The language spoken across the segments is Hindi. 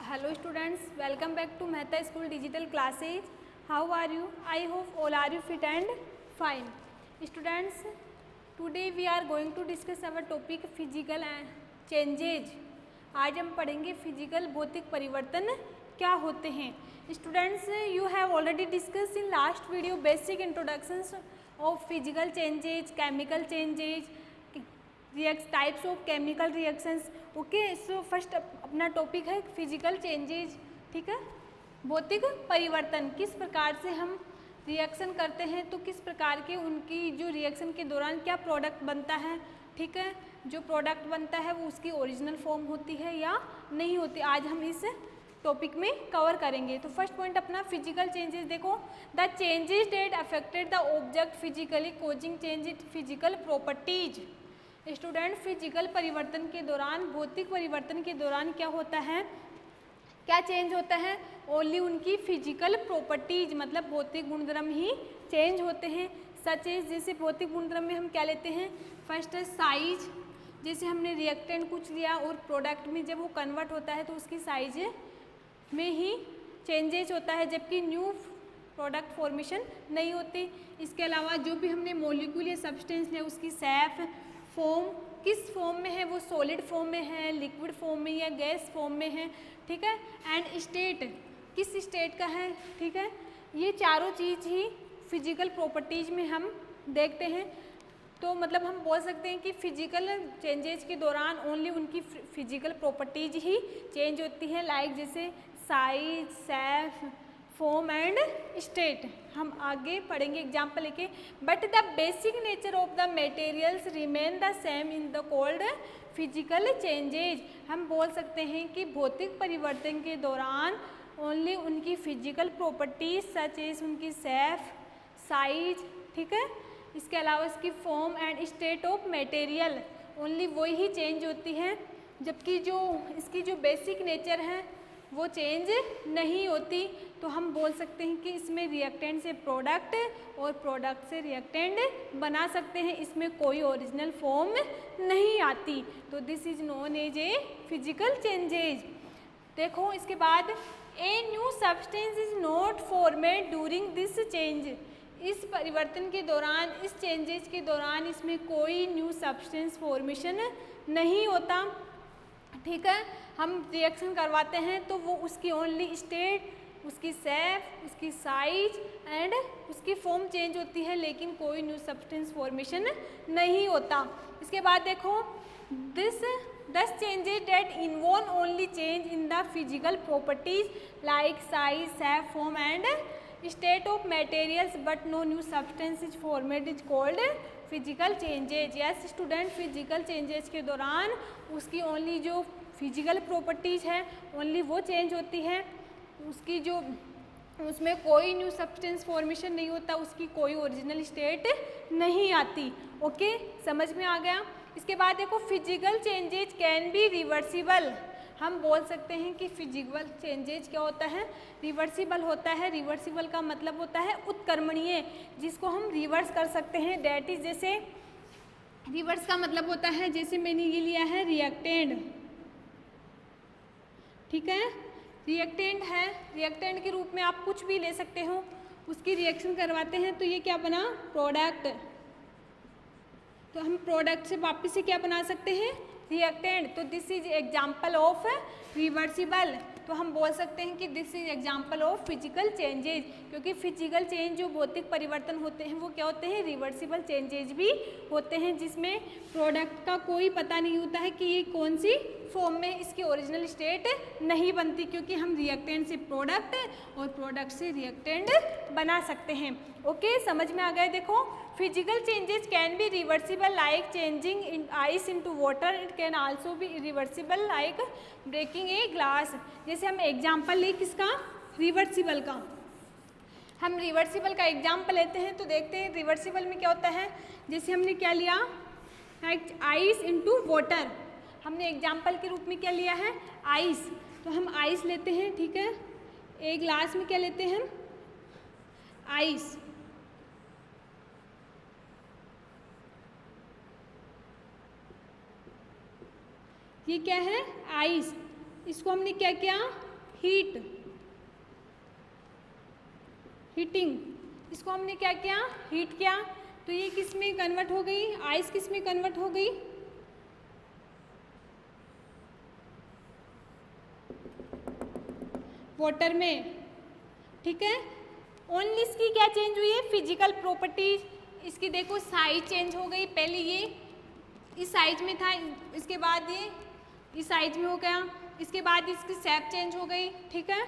Hello students, welcome back to Mehta School Digital Classes. How are you? I hope all are you fit and fine. Students, today we are going to discuss our topic physical changes. आज हम पढ़ेंगे फिजिकल भौतिक परिवर्तन क्या होते हैं. Students, you have already discussed in last video basic introductions of physical changes, chemical changes, types of chemical reactions. Okay, so first अपना टॉपिक है फिजिकल चेंजेज. ठीक है, भौतिक परिवर्तन. किस प्रकार से हम रिएक्शन करते हैं, तो किस प्रकार के उनकी जो रिएक्शन के दौरान क्या प्रोडक्ट बनता है. ठीक है, जो प्रोडक्ट बनता है वो उसकी ओरिजिनल फॉर्म होती है या नहीं होती, आज हम इस टॉपिक में कवर करेंगे. तो फर्स्ट पॉइंट अपना फिजिकल चेंजेस देखो. The changes that affected the object physically causing change it physical properties. Student, physical परिवर्तन के दौरान, भौतिक परिवर्तन के दौरान क्या होता है, क्या चेंज होता है, ओनली उनकी फिजिकल प्रॉपर्टीज मतलब भौतिक गुणधर्म ही चेंज होते हैं. सच एज, जैसे भौतिक गुणधर्म में हम क्या लेते हैं, फर्स्ट है साइज. जैसे हमने रिएक्टेंट कुछ लिया और प्रोडक्ट में जब वो कन्वर्ट होता है तो उसकी साइज में ही चेंजेज होता है, जबकि न्यू प्रोडक्ट फॉर्मेशन नहीं होती. इसके अलावा जो भी हमने मॉलिक्यूल या सब्सटेंस लिया उसकी शेप, फॉर्म, किस फॉर्म में है, वो सॉलिड फॉर्म में है, लिक्विड फॉर्म में या गैस फॉर्म में है. ठीक है, एंड स्टेट, किस स्टेट का है. ठीक है, ये चारों चीज़ ही फिजिकल प्रॉपर्टीज में हम देखते हैं. तो मतलब हम बोल सकते हैं कि फिजिकल चेंजेज के दौरान ओनली उनकी फिजिकल प्रॉपर्टीज ही चेंज होती है, लाइक जैसे size, shape, form and state. हम आगे पढ़ेंगे एग्जाम्पल लेके. But the basic nature of the materials remain the same in the cold physical changes. हम बोल सकते हैं कि भौतिक परिवर्तन के दौरान ओनली उनकी फिजिकल प्रॉपर्टीज सच एज उनकी शेप, साइज, ठीक है, इसके अलावा इसकी form and state of material only वो ही चेंज होती है, जबकि जो इसकी जो बेसिक नेचर है वो चेंज नहीं होती. तो हम बोल सकते हैं कि इसमें रिएक्टेंट से प्रोडक्ट और प्रोडक्ट से रिएक्टेंट बना सकते हैं, इसमें कोई ओरिजिनल फॉर्म नहीं आती. तो this is known as a physical changes. देखो इसके बाद, a new substance is not formed during this change. इस परिवर्तन के दौरान, इस चेंजेज के दौरान इसमें कोई न्यू सब्सटेंस फॉर्मेशन नहीं होता. ठीक है, हम रिएक्शन करवाते हैं तो वो उसकी ओनली स्टेट, उसकी शेप, उसकी साइज एंड उसकी फॉर्म चेंज होती है, लेकिन कोई न्यू सब्सटेंस फॉर्मेशन नहीं होता. इसके बाद देखो, this changes that involve only change in the physical properties like size, shape, form and state of materials but no new substance is formed is called physical changes. Yes student, physical changes के दौरान उसकी ओनली जो फिजिकल प्रॉपर्टीज है ओनली वो चेंज होती है, उसकी जो उसमें कोई न्यू सब्सटेंस फॉर्मेशन नहीं होता, उसकी कोई ओरिजिनल स्टेट नहीं आती. ओके, समझ में आ गया. इसके बाद देखो, physical changes can be reversible. हम बोल सकते हैं कि फिजिकल चेंजेज क्या होता है, रिवर्सिबल होता है. रिवर्सिबल का मतलब होता है उत्क्रमणीय, जिसको हम रिवर्स कर सकते हैं. डेट इज, जैसे रिवर्स का मतलब होता है, जैसे मैंने ये लिया है रिएक्टेंट. ठीक है, रिएक्टेंट है, रिएक्टेंट के रूप में आप कुछ भी ले सकते हो, उसकी रिएक्शन करवाते हैं तो ये क्या बना, प्रोडक्ट. तो हम प्रोडक्ट से वापस से क्या बना सकते हैं, रिएक्टेंट. तो this is example of reversible. तो हम बोल सकते हैं कि this is example of physical changes, क्योंकि फिजिकल चेंज जो भौतिक परिवर्तन होते हैं वो क्या होते हैं, रिवर्सिबल चेंजेज भी होते हैं, जिसमें प्रोडक्ट का कोई पता नहीं होता है कि ये कौन सी फॉर्म में, इसकी ओरिजिनल स्टेट नहीं बनती, क्योंकि हम रिएक्टेंट से प्रोडक्ट और प्रोडक्ट से रिएक्टेंट बना सकते हैं. ओके, समझ में आ गए. देखो, physical changes can be reversible like changing in ice into water. It can also be reversible like breaking a glass. जैसे हम एग्जांपल ले किसका, रिवर्सिबल का. हम रिवर्सिबल का एग्जांपल लेते हैं तो देखते हैं रिवर्सिबल में क्या होता है. जैसे हमने क्या लिया, आइस इनटू वाटर. हमने एग्जाम्पल के रूप में क्या लिया है, आइस. तो हम आइस लेते हैं. ठीक है, एक ग्लास में क्या लेते हैं हम, आइस. ये क्या है, आइस. इसको हमने क्या किया, हीट, हीटिंग, इसको हमने क्या किया, हीट किया, तो ये किस में कन्वर्ट हो गई, आइस किस में कन्वर्ट हो गई, वाटर में, ठीक है। ओनली इसकी क्या चेंज हुई है, फिजिकल प्रॉपर्टीज, इसकी देखो साइज चेंज हो गई, पहले ये इस साइज में था, इसके बाद ये इस साइज में हो गया, इसके बाद इसकी शेप चेंज हो गई, ठीक है।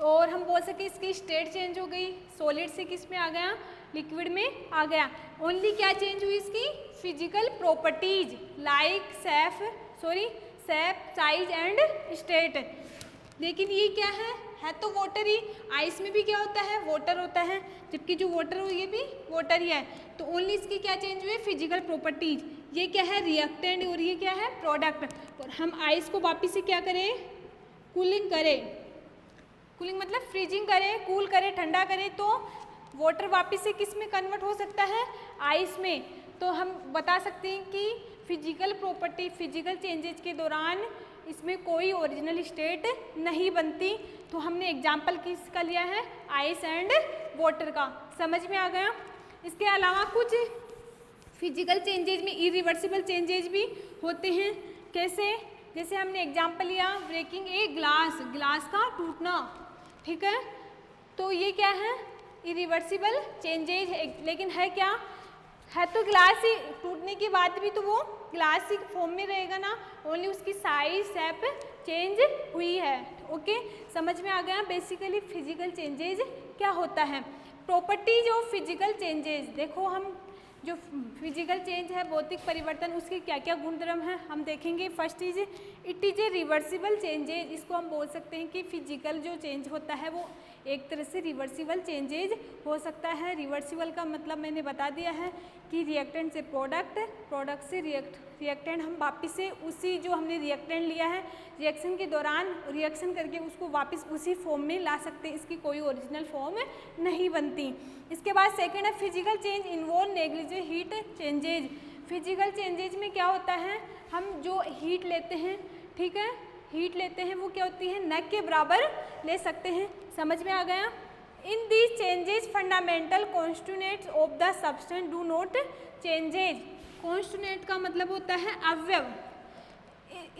और हम बोल सके इसकी स्टेट चेंज हो गई, सॉलिड से किस में आ गया, लिक्विड में आ गया। ओनली क्या चेंज हुई, इसकी physical properties like shape, size and state. लेकिन ये क्या है तो वाटर ही, आइस में भी क्या होता है, वाटर होता है, जबकि जो वाटर हो ये भी वाटर ही है। तो ओनली इसकी क्या चेंज हुई, फिजिकल प्रॉपर्टीज। ये क्या है, रिएक्टेंट, और ये क्या है, प्रोडक्ट। और हम आइस को वापिस से क्या करें, कूलिंग करें, कूलिंग मतलब फ्रीजिंग करें, कूल करें, ठंडा करें, तो वाटर वापिस से किस में कन्वर्ट हो सकता है, आइस में। तो हम बता सकते हैं कि फिजिकल प्रॉपर्टी, फिजिकल चेंजेज के दौरान इसमें कोई ओरिजिनल स्टेट नहीं बनती। तो हमने एग्जाम्पल किसका लिया है, आइस एंड वाटर का, समझ में आ गया। इसके अलावा कुछ फिजिकल चेंजेज में इरिवर्सिबल चेंजेज भी होते हैं, कैसे, जैसे हमने एग्जाम्पल लिया ब्रेकिंग ए ग्लास, ग्लास का टूटना, ठीक है। तो ये क्या है, इरिवर्सिबल चेंजेज है, लेकिन है क्या, है तो ग्लास ही, टूटने के बाद भी तो वो ग्लास ही फॉर्म में रहेगा ना, ओनली उसकी साइज शेप चेंज हुई है। ओके, समझ में आ गया बेसिकली फिजिकल चेंजेज क्या होता है। प्रॉपर्टीज ऑफ फिजिकल चेंजेज, देखो हम जो फिजिकल चेंज है, भौतिक परिवर्तन, उसके क्या क्या गुणधर्म हैं हम देखेंगे। First is it is a reversible changes, इसको हम बोल सकते हैं कि फिजिकल जो चेंज होता है वो एक तरह से रिवर्सिबल चेंजेज हो सकता है। रिवर्सिबल का मतलब मैंने बता दिया है कि रिएक्टेंट से प्रोडक्ट, प्रोडक्ट से रिएक्टेंट हम वापस से उसी जो हमने रिएक्टेंट लिया है रिएक्शन के दौरान रिएक्शन करके उसको वापस उसी फॉर्म में ला सकते हैं, इसकी कोई ओरिजिनल फॉर्म नहीं बनती। इसके बाद सेकेंड है physical change involve negligible heat changes. Physical changes में क्या होता है, हम जो हीट लेते हैं, ठीक है, हीट लेते हैं वो क्या होती है, न के बराबर ले सकते हैं, समझ में आ गया। In these changes fundamental constituents of the substance do not changes. Constituent का मतलब होता है अवयव।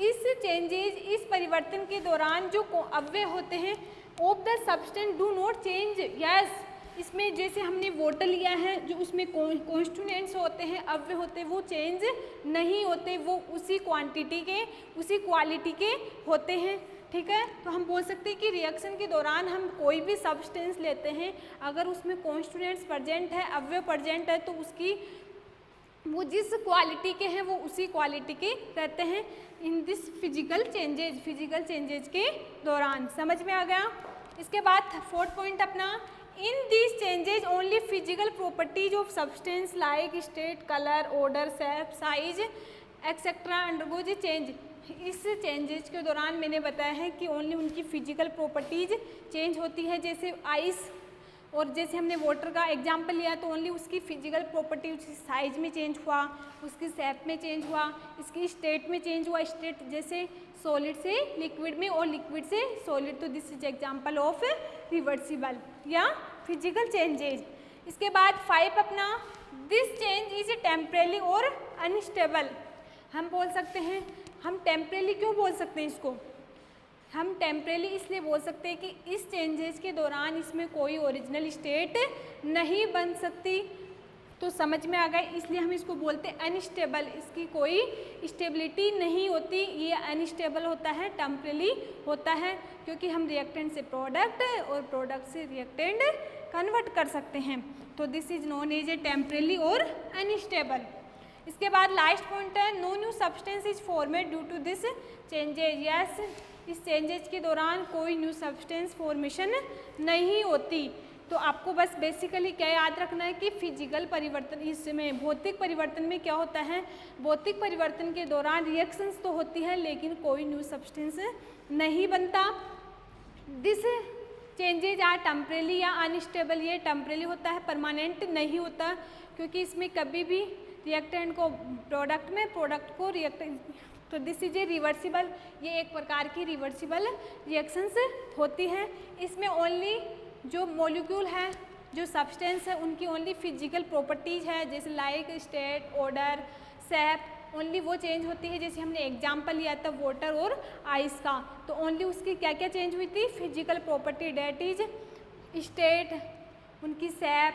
इस चेंजेज, इस परिवर्तन के दौरान जो अवयव होते हैं of the substance do not change. Yes, इसमें जैसे हमने वाटर लिया है, जो उसमें कॉन्स्टिट्यूएंट्स होते हैं, अवयव होते हैं, वो चेंज नहीं होते, वो उसी क्वांटिटी के, उसी क्वालिटी के होते हैं, ठीक है। तो हम बोल सकते हैं कि रिएक्शन के दौरान हम कोई भी सब्सटेंस लेते हैं, अगर उसमें कॉन्स्टिट्यूएंट्स प्रेजेंट है, अवयव प्रेजेंट है, तो उसकी वो जिस क्वालिटी के हैं वो उसी क्वालिटी के रहते हैं in this physical changes, physical changes के दौरान, समझ में आ गया। इसके बाद फोर्थ पॉइंट अपना, in this changes only physical properties of substance like state, colour, order, shape, size etcetera undergoes change. इस चेंजेज के दौरान मैंने बताया है कि ओनली उनकी फिजिकल प्रॉपर्टीज चेंज होती है, जैसे आइस और जैसे हमने वाटर का एग्जाम्पल लिया तो ओनली उसकी फिजिकल प्रॉपर्टी उसकी साइज में चेंज हुआ, उसकी शेप में चेंज हुआ, इसकी स्टेट में चेंज हुआ, स्टेट जैसे सॉलिड से लिक्विड में और लिक्विड से सॉलिड, तो this is example of reversible या फिजिकल चेंजेज। इसके बाद 5 अपना, दिस चेंज इज टेम्परेरी और अनस्टेबल। हम बोल सकते हैं, हम टेम्परेरी क्यों बोल सकते हैं इसको, हम टेम्परेरी इसलिए बोल सकते हैं कि इस चेंजेस के दौरान इसमें कोई ओरिजिनल स्टेट नहीं बन सकती, तो समझ में आ गया, इसलिए हम इसको बोलते हैं अनस्टेबल, इसकी कोई स्टेबिलिटी नहीं होती, ये अनस्टेबल होता है, टेम्परेरी होता है, क्योंकि हम रिएक्टेंट से प्रोडक्ट और प्रोडक्ट से रिएक्टेंट कन्वर्ट कर सकते हैं, तो this is known as a temporary और अनस्टेबल। इसके बाद लास्ट पॉइंट है, no new substance is formed due to this changes. Yes, इस चेंजेज के दौरान कोई न्यू सब्सटेंस फॉर्मेशन नहीं होती। तो आपको बस बेसिकली क्या याद रखना है कि फिजिकल परिवर्तन, इसमें भौतिक परिवर्तन में क्या होता है, भौतिक परिवर्तन के दौरान रिएक्शंस तो होती है लेकिन कोई न्यू सब्सटेंस नहीं बनता। दिस चेंजेज आर टेम्परेरी या अनस्टेबल, ये टेम्परेरी होता है, परमानेंट नहीं होता, क्योंकि इसमें कभी भी रिएक्टेंट को प्रोडक्ट में, प्रोडक्ट को रिएक्टेंट तो दिस इज ए रिवर्सिबल, ये एक प्रकार की रिवर्सिबल रिएक्शंस होती हैं। इसमें ओनली जो मॉलिक्यूल है, जो सब्सटेंस है, उनकी ओनली फिजिकल प्रॉपर्टीज है, जैसे like state, order, shape, only वो चेंज होती है। जैसे हमने एग्जाम्पल लिया था वाटर और आइस का, तो ओनली उसकी क्या क्या चेंज हुई थी, physical property, that is state, उनकी शेप,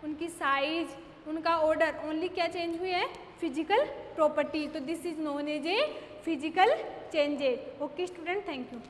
उनकी साइज, उनका ऑर्डर, ओनली क्या चेंज हुई है, फिजिकल प्रॉपर्टी। तो this is known as a physical changes. Okay student, thank you.